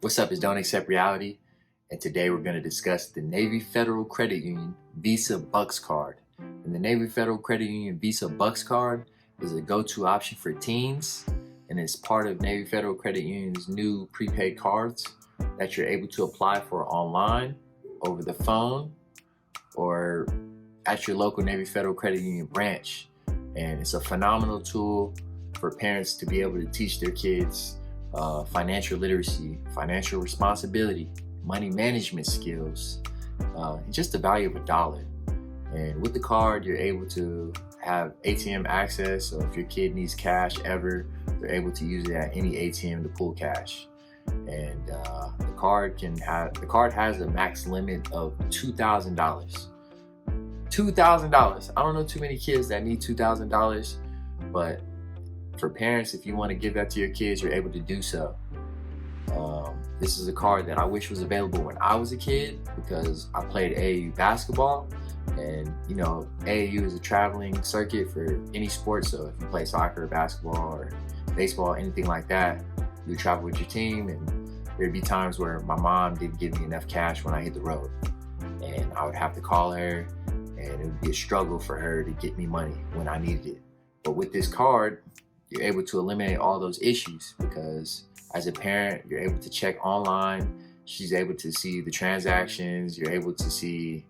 What's up, it's Don't Accept Reality, and today we're going to discuss the Navy Federal Credit Union Visa BUXX card. And the Navy Federal Credit Union Visa BUXX card is a go-to option for teens, and it's part of Navy Federal Credit Union's new prepaid cards that you're able to apply for online, over the phone, or at your local Navy Federal Credit Union branch. And it's a phenomenal tool for parents to be able to teach their kids financial literacy, financial responsibility, money management skills, and just the value of $1. And with the card, you're able to have ATM access, so if your kid needs cash ever, they're able to use it at any ATM to pull cash. And the card has a max limit of $2,000. $2,000. I don't know too many kids that need $2,000, but for parents, if you want to give that to your kids, you're able to do so. This is a card that I wish was available when I was a kid, because I played AAU basketball, and you know, AAU is a traveling circuit for any sport. So if you play soccer, basketball, or baseball, anything like that, you travel with your team, and there'd be times where my mom didn't give me enough cash when I hit the road, and I would have to call her, and it would be a struggle for her to get me money when I needed it. But with this card, you're able to eliminate all those issues, because as a parent, you're able to check online. She's able to see the transactions. You're able to see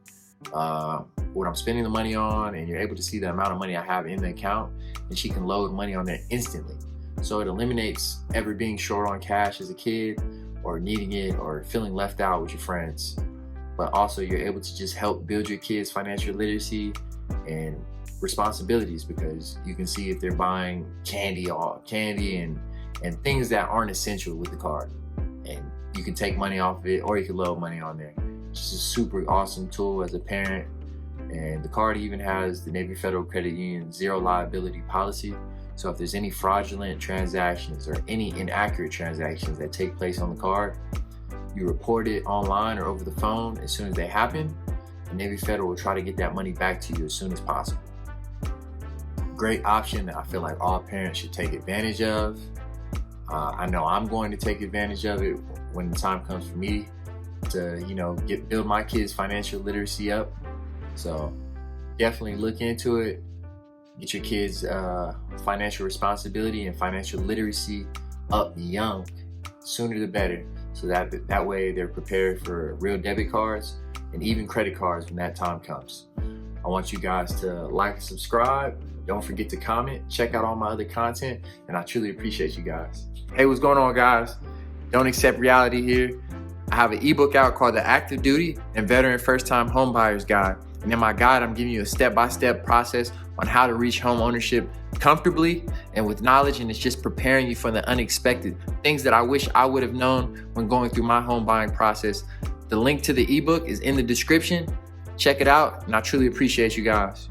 what I'm spending the money on, and you're able to see the amount of money I have in the account, and she can load money on there instantly. So it eliminates ever being short on cash as a kid, or needing it, or feeling left out with your friends. But also you're able to just help build your kids' financial literacy and responsibilities, because you can see if they're buying candy and things that aren't essential with the card, and you can take money off of it, or you can load money on there. It's just a super awesome tool as a parent. And the card even has the Navy Federal Credit Union zero liability policy. So if there's any fraudulent transactions or any inaccurate transactions that take place on the card, you report it online or over the phone as soon as they happen. The Navy Federal will try to get that money back to you as soon as possible. Great option that I feel like all parents should take advantage of. I know I'm going to take advantage of it when the time comes for me to, build my kids' financial literacy up. So definitely look into it. Get your kids' financial responsibility and financial literacy up young, sooner the better, so that way they're prepared for real debit cards and even credit cards when that time comes. I want you guys to like and subscribe. Don't forget to comment. Check out all my other content, and I truly appreciate you guys. Hey, what's going on, guys? Don't Accept Reality here. I have an ebook out called The Active Duty and Veteran First-Time Homebuyers Guide. And in my guide, I'm giving you a step-by-step process on how to reach home ownership comfortably and with knowledge, and it's just preparing you for the unexpected things that I wish I would have known when going through my home buying process. The link to the ebook is in the description. Check it out, and I truly appreciate you guys.